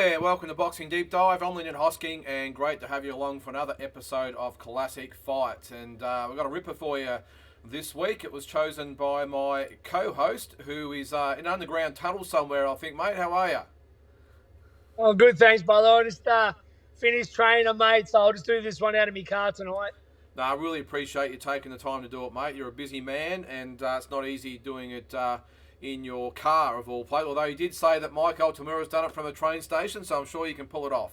there, welcome to Boxing Deep Dive. I'm Lyndon Hosking, and great to have you along for another episode of Classic Fight. And we've got a ripper for you this week. It was chosen by my co-host, who is in an underground tunnel somewhere, I think. Mate, how are you? Oh, good, thanks, brother. I just finished training, mate, so I'll just do this one out of my car tonight. No, I really appreciate you taking the time to do it, mate. You're a busy man, and it's not easy doing it in your car, of all places. Although you did say that Miguel Cotto's done it from a train station, so I'm sure you can pull it off.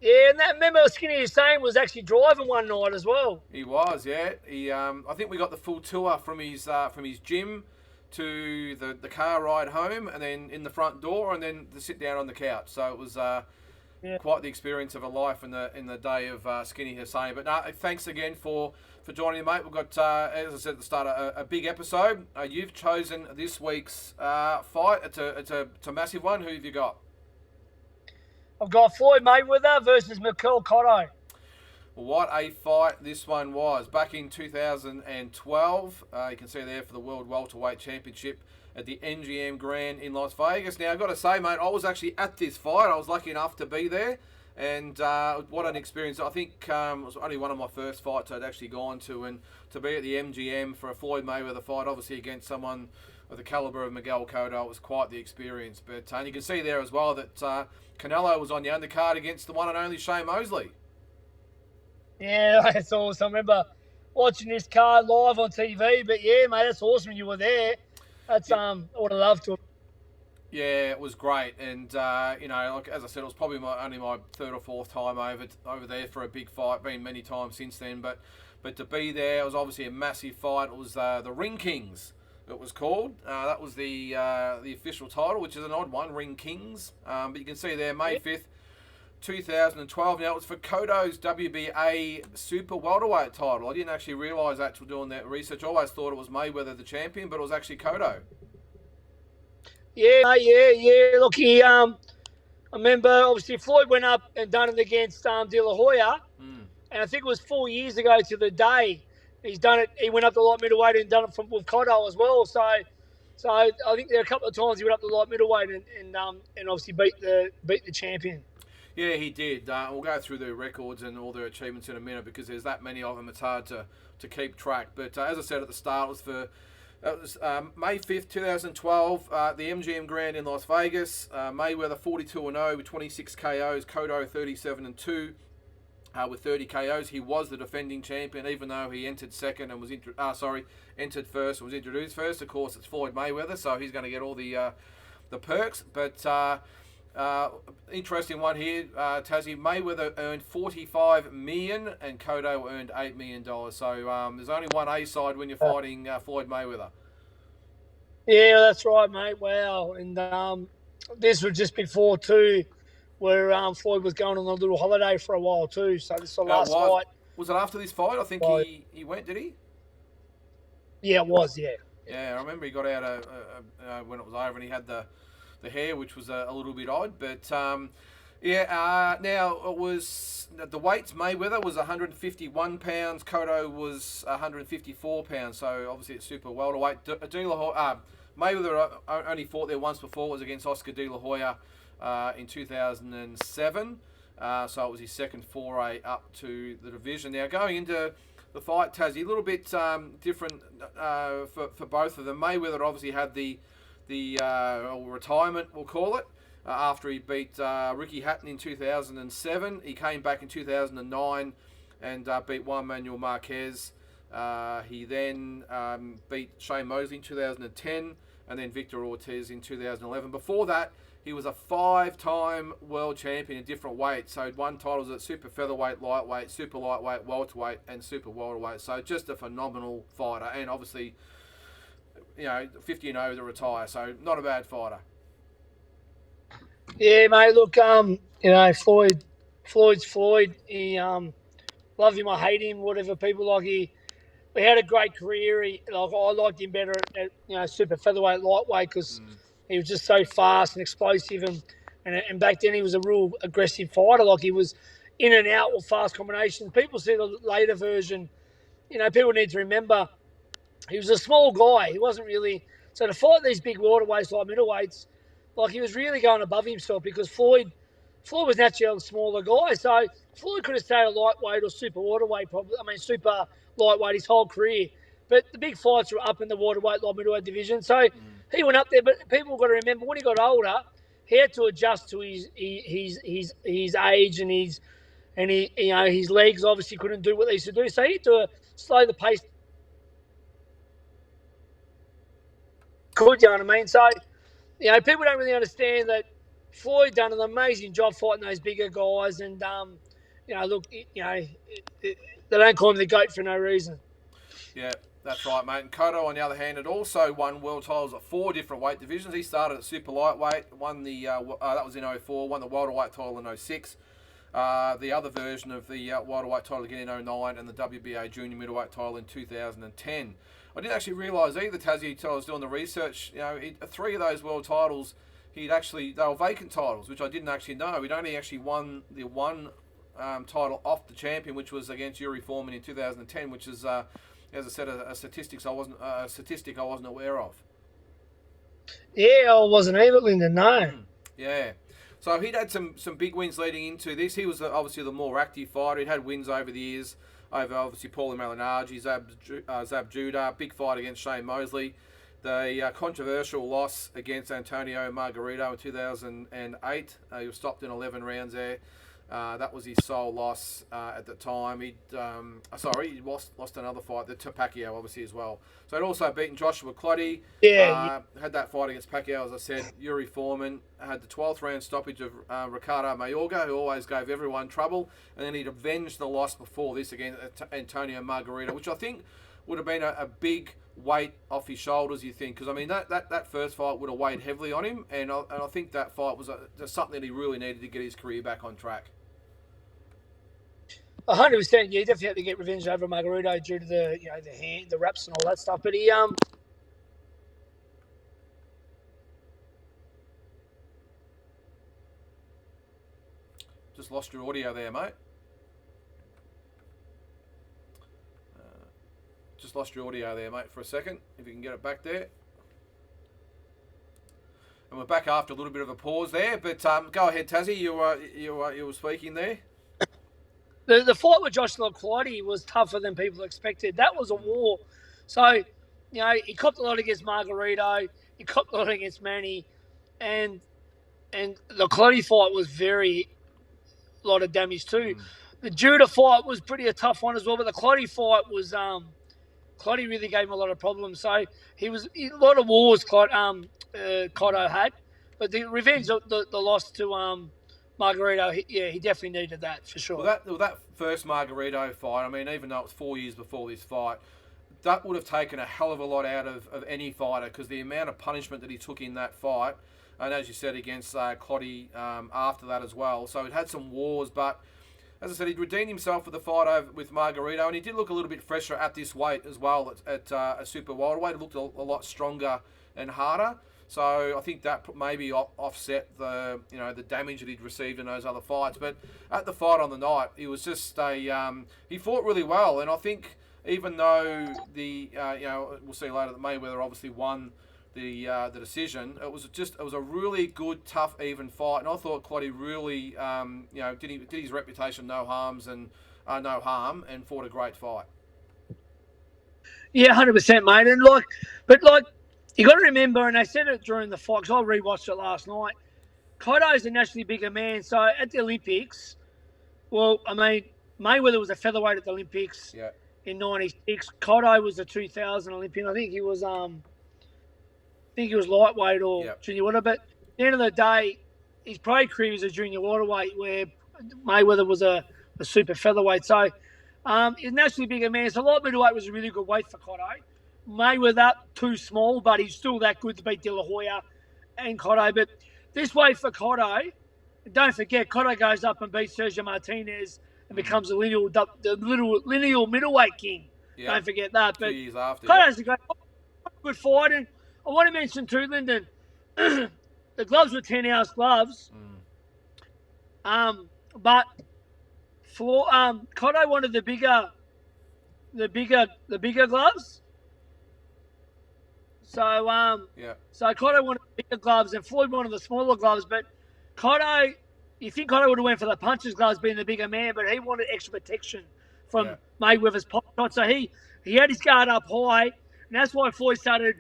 Yeah, and that remember Skinny Hussein was actually driving one night as well. He was, yeah. I think we got the full tour from his gym to the car ride home, and then in the front door, and then to sit down on the couch. So it was quite the experience of a life in the day of Skinny Hussein. But no, thanks again for joining me, mate. We've got, as I said at the start, a big episode. You've chosen this week's fight. It's a massive one. Who have you got? I've got Floyd Mayweather versus Miguel Cotto. What a fight this one was. Back in 2012, you can see there for the World Welterweight Championship at the MGM Grand in Las Vegas. Now, I've got to say, mate, I was actually at this fight. I was lucky enough to be there. And what an experience. I think it was only one of my first fights I'd actually gone to. And to be at the MGM for a Floyd Mayweather fight, obviously against someone of the calibre of Miguel Cotto, it was quite the experience. But and you can see there as well that Canelo was on the undercard against the one and only Shane Mosley. Yeah, that's awesome. I remember watching this card live on TV. But yeah, mate, that's awesome you were there. That's I would have loved to. Yeah, it was great, and like as I said, it was probably only my third or fourth time over there for a big fight. Been many times since then, but to be there, it was obviously a massive fight. It was the Ring Kings. It was called. That was the official title, which is an odd one, Ring Kings. But you can see there, May 5th, 2012. Now, it was for Cotto's WBA Super Welterweight title. I didn't actually realise that till doing that research. I always thought it was Mayweather the champion, but it was actually Cotto. Yeah, mate, yeah. Look, I remember, obviously, Floyd went up and done it against De La Hoya. And I think it was 4 years ago to the day he's done it. He went up to light middleweight and done it with Cotto as well. So I think there are a couple of times he went up to light middleweight and obviously beat the champion. Yeah, he did. We'll go through their records and all their achievements in a minute because there's that many of them. It's hard to keep track. But as I said at the start, it was May 5th, 2012, the MGM Grand in Las Vegas. Mayweather 42-0 with 26 KOs. Cotto 37-2 with 30 KOs. He was the defending champion, even though he entered second and was entered first and was introduced first. Of course, it's Floyd Mayweather, so he's going to get all the perks. But interesting one here, Tassie. Mayweather earned $45 million and Cotto earned $8 million. So there's only one A side when you're fighting Floyd Mayweather. Yeah, that's right, mate. Wow. And this was just before too, where Floyd was going on a little holiday for a while too. So this is the last fight. Was it after this fight? I think he went, did he? Yeah, it was, yeah. Yeah, I remember he got out when it was over and he had the hair, which was a little bit odd. But, now it was the weights. Mayweather was 151 pounds. Cotto was 154 pounds. So, obviously, it's super welterweight. Mayweather only fought there once before. It was against Oscar De La Hoya in 2007. So, it was his second foray up to the division. Now, going into the fight, Tassie, a little bit different for both of them. Mayweather obviously had the retirement, we'll call it, after he beat Ricky Hatton in 2007. He came back in 2009 and beat Juan Manuel Marquez. He then beat Shane Mosley in 2010 and then Victor Ortiz in 2011. Before that, he was a 5-time world champion in different weights. So he'd won titles at super featherweight, lightweight, super lightweight, welterweight, and super welterweight. So just a phenomenal fighter, and obviously, 50 and over to retire, so not a bad fighter. Yeah, mate. Look, Floyd's Floyd. He love him, I hate him, whatever people like. He had a great career. I liked him better at super featherweight, lightweight because he was just so fast and explosive, and back then he was a real aggressive fighter. Like he was in and out with fast combinations. People see the later version. People need to remember. He was a small guy. He wasn't really... So to fight these big welterweights like middleweights, like he was really going above himself because Floyd was naturally a smaller guy, so Floyd could have stayed a lightweight or super waterweight, probably. I mean, super lightweight his whole career. But the big fights were up in the waterweight, light middleweight division. So he went up there. But people got to remember when he got older, he had to adjust to his age and his legs obviously couldn't do what they used to do. So he had to slow the pace. Could you know what I mean? So people don't really understand that Floyd done an amazing job fighting those bigger guys, and look, they don't call him the GOAT for no reason. Yeah, that's right, mate. And Cotto, on the other hand, had also won world titles at 4 different weight divisions. He started at super lightweight, won the that was in 04, won the welterweight title in 06. The other version of the welterweight title again in 09, and the WBA junior middleweight title in 2010. I didn't actually realise either, Tassie, until I was doing the research. 3 of those world titles, they were vacant titles, which I didn't actually know. He'd only actually won the one title off the champion, which was against Yuri Foreman in 2010, which is, as I said, a statistic I wasn't aware of. Yeah, I wasn't able to know. Yeah. So he'd had some big wins leading into this. He was obviously the more active fighter. He'd had wins over the years over obviously Paulie Malignaggi, Zab Judah, big fight against Shane Mosley. The controversial loss against Antonio Margarito in 2008. He was stopped in 11 rounds there. That was his sole loss at the time. He lost another fight, to Pacquiao, obviously, as well. So he'd also beaten Joshua Clottey. Yeah. Had that fight against Pacquiao, as I said. Yuri Foreman had the 12th round stoppage of Ricardo Mayorga, who always gave everyone trouble. And then he'd avenged the loss before this against Antonio Margarito, which I think would have been a big weight off his shoulders, you think? Because, I mean, that first fight would have weighed heavily on him. And I think that fight was something that he really needed to get his career back on track. 100%. Yeah, he definitely had to get revenge over Margarito due to the hand, the wraps and all that stuff. But he just lost your audio there, mate. Just lost your audio there, mate, for a second. If you can get it back there. And we're back after a little bit of a pause there. But go ahead, Tassie. You were speaking there. The fight with Joshua Clottey was tougher than people expected. That was a war. So, he copped a lot against Margarito. He copped a lot against Manny. And the Clottey fight was a lot of damage too. The Judah fight was a tough one as well. But the Clottey fight was, Clottey really gave him a lot of problems. So, a lot of wars Cotto had. But the revenge, the loss to Margarito, he definitely needed that for sure. Well, that first Margarito fight, I mean, even though it was 4 years before this fight, that would have taken a hell of a lot out of any fighter, because the amount of punishment that he took in that fight, and as you said, against Clottey after that as well. So it had some wars, but as I said, he'd redeemed himself with the fight with Margarito, and he did look a little bit fresher at this weight as well, at a super welterweight. It looked a lot stronger and harder. So I think that maybe offset the damage that he'd received in those other fights. But at the fight on the night, he was just he fought really well, and I think even though we'll see later that Mayweather obviously won the decision, it was a really good, tough, even fight, and I thought Clottey really did his reputation no harm and fought a great fight. Yeah, 100%, mate. And you got to remember, and they said it during the fight, because I rewatched it last night, Cotto's a naturally bigger man. So at the Olympics, well, I mean, Mayweather was a featherweight at the Olympics in 96. Cotto was a 2000 Olympian. I think he was lightweight or junior water. But at the end of the day, his pro career was a junior waterweight, where Mayweather was a super featherweight. So he's naturally bigger man. So light middleweight was a really good weight for Cotto. Mayweather, too small, but he's still that good to beat De La Hoya and Cotto. But this way for Cotto, don't forget, Cotto goes up and beats Sergio Martinez and becomes the lineal middleweight king. Yeah. Don't forget that. But 2 years after, Cotto's a good fight. And I want to mention too, Lyndon, the gloves were 10-ounce gloves. But Cotto wanted the bigger gloves. Yeah. So Cotto wanted the bigger gloves and Floyd wanted the smaller gloves, but Cotto, you think Cotto would have went for the puncher's gloves being the bigger man, but he wanted extra protection Yeah. from Mayweather's pot shot. So he had his guard up high, and that's why Floyd started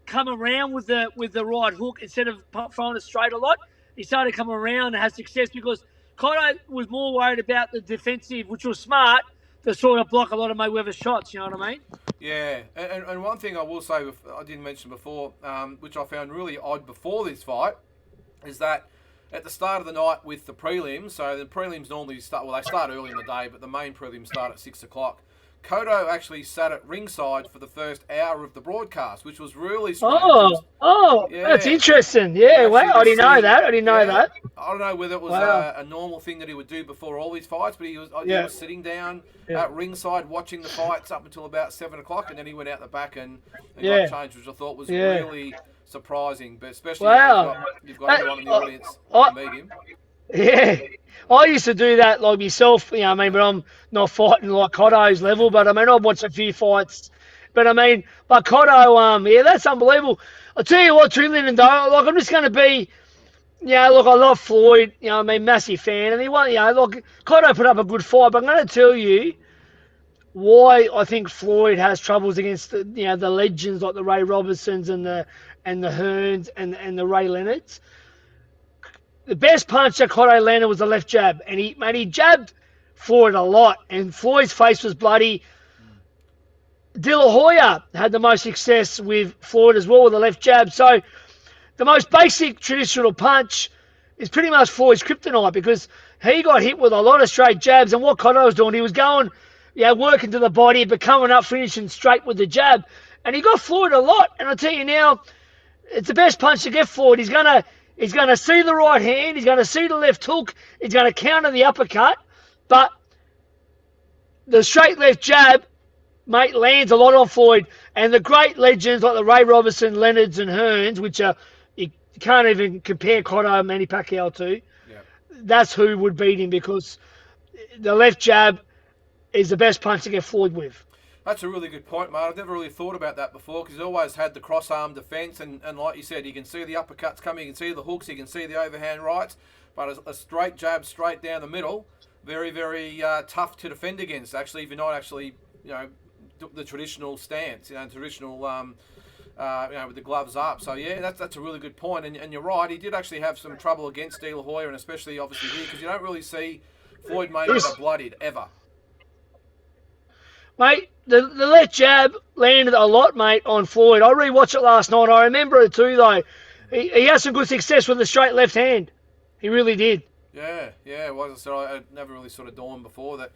come around with the right hook instead of throwing it straight a lot. He started coming around and had success because Cotto was more worried about the defensive, which was smart, to sort of block a lot of Mayweather's shots. You know what I mean? Yeah, and one thing I will say, I didn't mention before, which I found really odd before this fight, is that at the start of the night with the prelims, so the prelims normally start, well, they start early in the day, but the main prelims start at 6 o'clock. Cotto actually sat at ringside for the first hour of the broadcast, which was really strange. Yeah. That's interesting. Yeah, wow, I didn't know that. I didn't know that. I don't know whether it was a normal thing that he would do before all his fights, but he was sitting down at ringside watching the fights up until about 7 o'clock, and then he went out the back and got changed, which I thought was really surprising, but especially if you've got anyone in the audience to meet him. Yeah, I used to do that like myself, you know. I mean, but I'm not fighting like Cotto's level. But I mean, I've watched a few fights. But I mean, but Cotto, yeah, that's unbelievable. I'll tell you what, too, Lyndon, though, like I'm just going to be, look, I love Floyd. I mean, massive fan, and he won. Look, Cotto put up a good fight. But I'm going to tell you why I think Floyd has troubles against the legends like the Ray Robinsons and the Hearns and the Ray Leonards. The best punch that Cotto landed was the left jab, and he jabbed Floyd a lot, and Floyd's face was bloody. De La Hoya had the most success with Floyd as well with the left jab. So the most basic traditional punch is pretty much Floyd's kryptonite because he got hit with a lot of straight jabs, and what Cotto was doing, he was going, working to the body, but coming up, finishing straight with the jab, and he got Floyd a lot. And I tell you now, it's the best punch to get Floyd. He's gonna see the right hand. He's gonna see the left hook. He's gonna counter the uppercut, but the straight left jab, mate, lands a lot on Floyd. And the great legends like the Ray Robinson, Leonards, and Hearns, which are you can't even compare Cotto and Manny Pacquiao to. Yeah. That's who would beat him because the left jab is the best punch to get Floyd with. That's a really good point, mate. I've never really thought about that before because he's always had the cross-arm defence and like you said, you can see the uppercuts coming, you can see the hooks, you can see the overhand rights, but a straight jab straight down the middle, very, very tough to defend against, actually, if you're not actually, the traditional stance, traditional, with the gloves up. So, yeah, that's a really good point. And you're right, he did actually have some trouble against De La Hoya and especially, obviously, here because you don't really see Floyd Mayweather bloodied, ever. Mate, the left jab landed a lot, mate, on Floyd. I rewatched it last night. I remember it too, though. He had some good success with the straight left hand. He really did. Yeah. Well, as I said, I never really sort of dawned before that,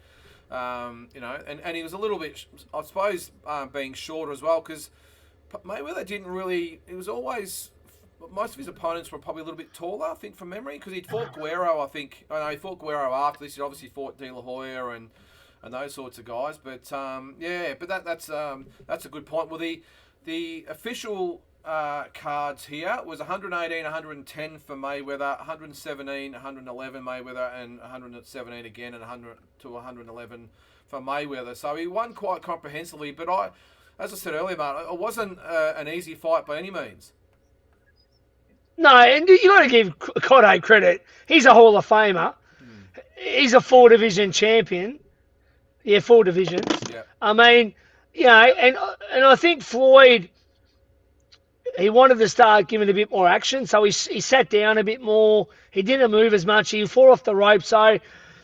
and he was a little bit, I suppose, being shorter as well because Mayweather didn't really, it was always, most of his opponents were probably a little bit taller, I think, from memory, because he'd fought Guerrero, I think. I know he fought Guerrero after this. He'd obviously fought De La Hoya and those sorts of guys, but that's a good point. Well, the official cards here was 118, 110 for Mayweather, 117, 111 Mayweather, and 117 again, and 100 to 111 for Mayweather. So he won quite comprehensively, but as I said earlier, mate, it wasn't an easy fight by any means. No, and you got to give Cotto credit. He's a Hall of Famer. He's a 4-division champion. Yeah, 4 divisions. Yeah. I mean, and I think Floyd, he wanted to start giving a bit more action, so he sat down a bit more. He didn't move as much. He fought off the rope. So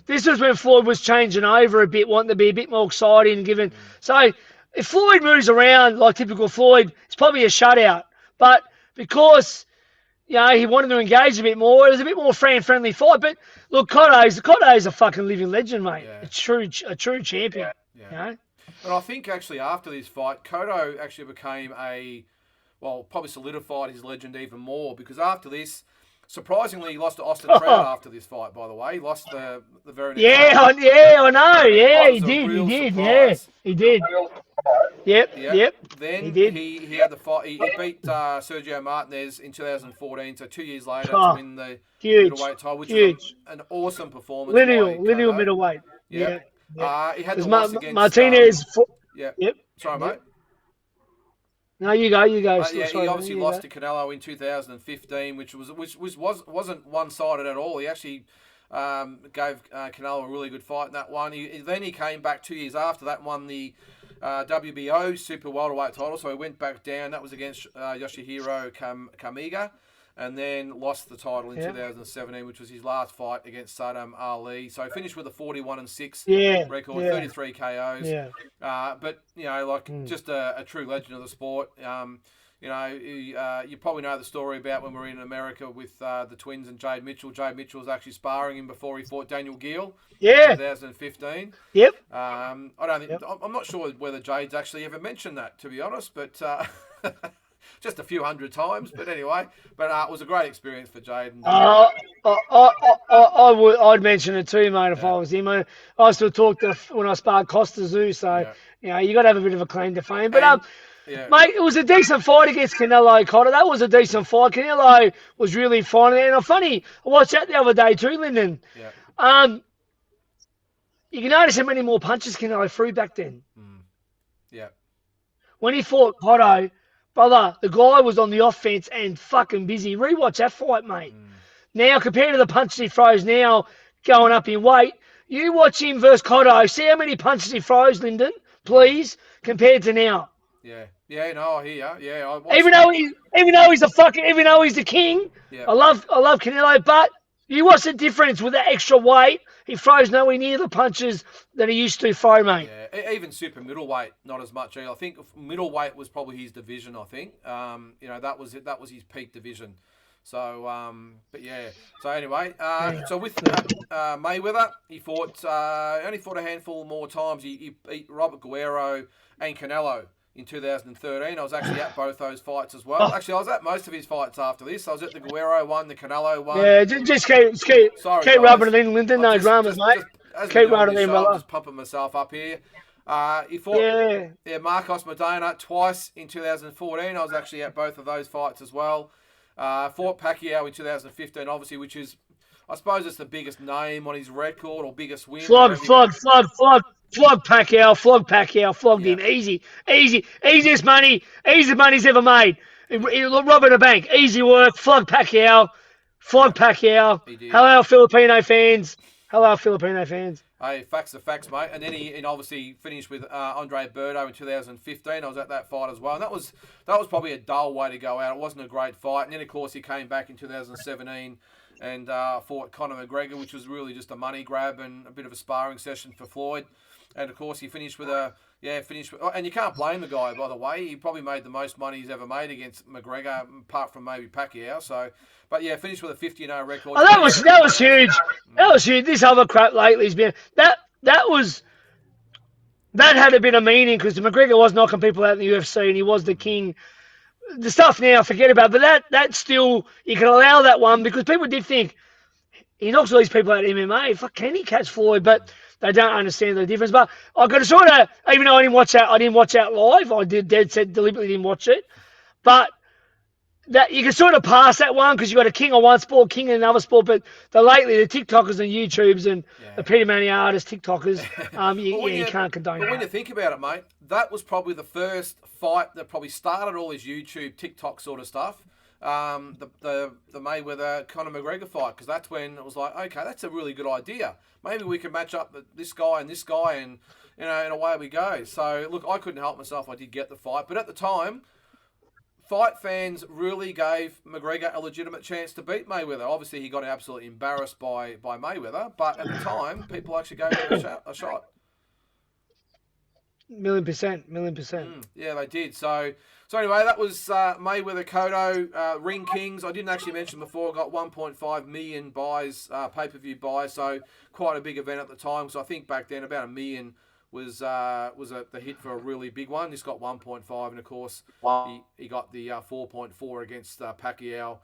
this was when Floyd was changing over a bit, wanting to be a bit more exciting and giving. So if Floyd moves around like typical Floyd, it's probably a shutout. But because he wanted to engage a bit more, it was a bit more fan-friendly fight. But look, Cotto's a fucking living legend, mate. Yeah. A true champion. Yeah. But I think actually after this fight, Cotto actually became probably solidified his legend even more because after this, surprisingly, he lost to Austin Trout after this fight. By the way, he lost the very next fight. I know. Yeah, he did. Yeah, he did. Yep. Then he had the fight. He beat Sergio Martinez in 2014. So 2 years later to win the middleweight title, which was an awesome performance. Lineal middleweight. Yeah. He had the loss against Martinez. Sorry, mate. No, you go. You go. Yeah, he Sorry, man. obviously You lost go. to Canelo in 2015, wasn't one sided at all. He actually gave Canelo a really good fight in that one. Then he came back 2 years after that, and won the WBO Super Welterweight title. So he went back down. That was against Yoshihiro Kamiga, and then lost the title in Yeah. 2017, which was his last fight against Saddam Ali. So he finished with a 41-6 Yeah. record, Yeah. 33 KOs. Yeah. But just a true legend of the sport. You probably know the story about when we were in America with the twins and Jade Mitchell. Jade Mitchell was actually sparring him before he fought Daniel Gill Yeah. in 2015. Yep. I don't think Yep. I'm not sure whether Jade's actually ever mentioned that, to be honest, but just a few hundred times. But anyway, it was a great experience for Jade. And, I'd mention it too, mate, if I was him. I still talk to when I sparred Costa Zoo, so you got to have a bit of a claim to fame. But mate, it was a decent fight against Canelo Cotto. That was a decent fight. Canelo was really fine. And funny, I watched that the other day too, Lyndon. Yeah. You can notice how many more punches Canelo threw back then. Yeah. When he fought Cotto, brother, the guy was on the offense and fucking busy. Rewatch that fight, mate. Now, compared to the punches he throws now, going up in weight, you watch him versus Cotto. See how many punches he throws, Lyndon, please, compared to now. Yeah. Yeah. No, I hear you. Yeah. Even though he's the king. Yeah. I love Canelo, but you watch the difference with that extra weight. He throws nowhere near the punches that he used to throw, mate. Yeah, even super middleweight, not as much. I think middleweight was probably his division. I think, that was it. That was his peak division. So, but yeah. So anyway, so with Mayweather, he only fought a handful more times. He beat Robert Guerrero and Canelo in 2013. I was actually at both those fights as well. Actually, I was at most of his fights after this. I was at the Guerrero one, the Canelo one. Yeah, just keep rubbing it in, Lyndon. No dramas, mate. Keep rubbing it in, brother. I'm just pumping myself up here. He fought Marcos Maidana twice in 2014. I was actually at both of those fights as well. Fought Pacquiao in 2015, obviously, which is, I suppose, it's the biggest name on his record or biggest win. Flog Pacquiao, flogged him. Easiest money's ever made. Robbing a bank, easy work. Flog Pacquiao. Hello, Filipino fans. Hey, facts are facts, mate. And then he obviously finished with Andre Berto in 2015. I was at that fight as well, and that was probably a dull way to go out. It wasn't a great fight. And then of course he came back in 2017 and fought Conor McGregor, which was really just a money grab and a bit of a sparring session for Floyd. And of course he finished with and you can't blame the guy, by the way. He probably made the most money he's ever made against McGregor, apart from maybe Pacquiao. So, but yeah, finished with a 50-0 record. Oh, that was huge. That was huge. This other crap lately has been that had a bit of meaning because McGregor was knocking people out in the UFC and he was the king. The stuff now, forget about. But that still, you can allow that one because people did think he knocks all these people out in MMA. Fuck, can he catch Floyd? But they don't understand the difference. But I got to sort of, even though I didn't watch that live. I deliberately didn't watch it. But that you can sort of pass that one because you got a king of one sport, king in another sport. But the TikTokers and YouTubes and the Peter Manny artists, TikTokers, you can't condone that. But when you think about it, mate, that was probably the first fight that probably started all this YouTube, TikTok sort of stuff. The Mayweather Conor McGregor fight, because that's when it was like, okay, that's a really good idea. Maybe we can match up this guy, and and away we go. So look, I couldn't help myself. I did get the fight, but at the time, fight fans really gave McGregor a legitimate chance to beat Mayweather. Obviously, he got absolutely embarrassed by Mayweather, but at the time, people actually gave him a shot. Million percent. Yeah, they did. So anyway, that was Mayweather Cotto, Ring Kings. I didn't actually mention before, got 1.5 million buys, pay-per-view buys, so quite a big event at the time. So I think back then about 1 million was the hit for a really big one. This got 1.5, and of course he got the 4.4 against Pacquiao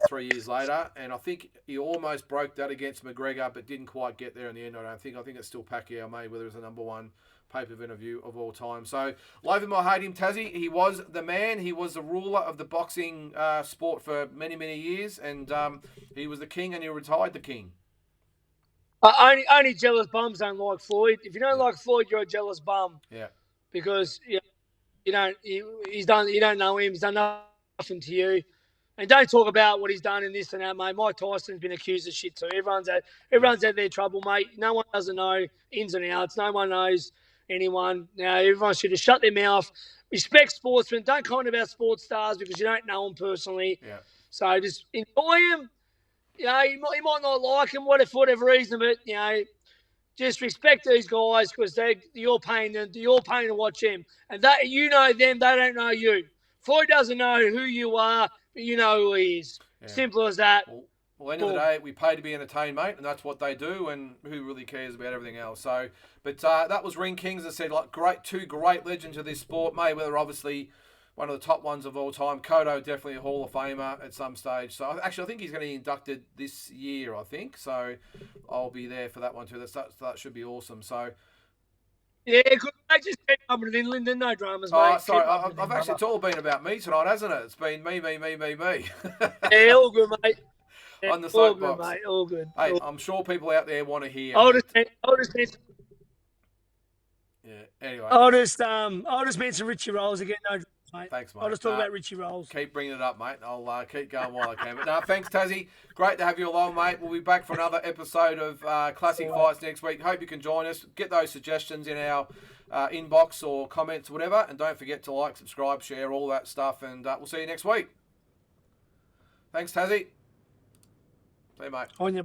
3 years later, and I think he almost broke that against McGregor, but didn't quite get there in the end. I think it's still Pacquiao Mayweather is the number one pay-per-view of all time. So, love him or hate him, Tassie, he was the man. He was the ruler of the boxing sport for many, many years, and he was the king, and he retired the king. Only jealous bums don't like Floyd. If you don't like Floyd, you're a jealous bum. Yeah. Because he's done. You don't know him. He's done nothing to you. And don't talk about what he's done in this and that, mate. Mike Tyson's been accused of shit too. Everyone's at their trouble, mate. No one doesn't know ins and outs. No one knows anyone. Now, everyone should have shut their mouth. Respect sportsmen. Don't comment about sports stars because you don't know them personally. Yeah. So just enjoy him. You might not like him, for whatever reason, but just respect these guys because you're paying to watch them, and that them. They don't know you. Floyd doesn't know who you are, but you know who he is. Yeah. Simple as that. Well, end of the day, we pay to be entertained, mate, and that's what they do, and who really cares about everything else? So, but that was Ring Kings. As I said, two great legends of this sport. Mayweather, obviously, one of the top ones of all time. Cotto, definitely a Hall of Famer at some stage. So, actually, I think he's going to be inducted this year, I think. So, I'll be there for that one too. That should be awesome. So, yeah, good. Mate, just keep rubbing it in, Lyndon. No dramas, mate. Sorry, I've actually, it's all been about me tonight, hasn't it? It's been me. Yeah, all good, mate. Yeah, on the soapbox. All good, mate. All good. Hey, I'm sure people out there want to hear. I'll just yeah. Anyway, I'll just mention Richie Rolls again. No, mate. Thanks, mate. I'll just talk about Richie Rolls. Keep bringing it up, mate. I'll keep going while I can. But no, thanks, Tassie. Great to have you along, mate. We'll be back for another episode of Classic Fights next week. Hope you can join us. Get those suggestions in our inbox or comments, whatever. And don't forget to like, subscribe, share, all that stuff. And we'll see you next week. Thanks, Tassie. See you, mate. On your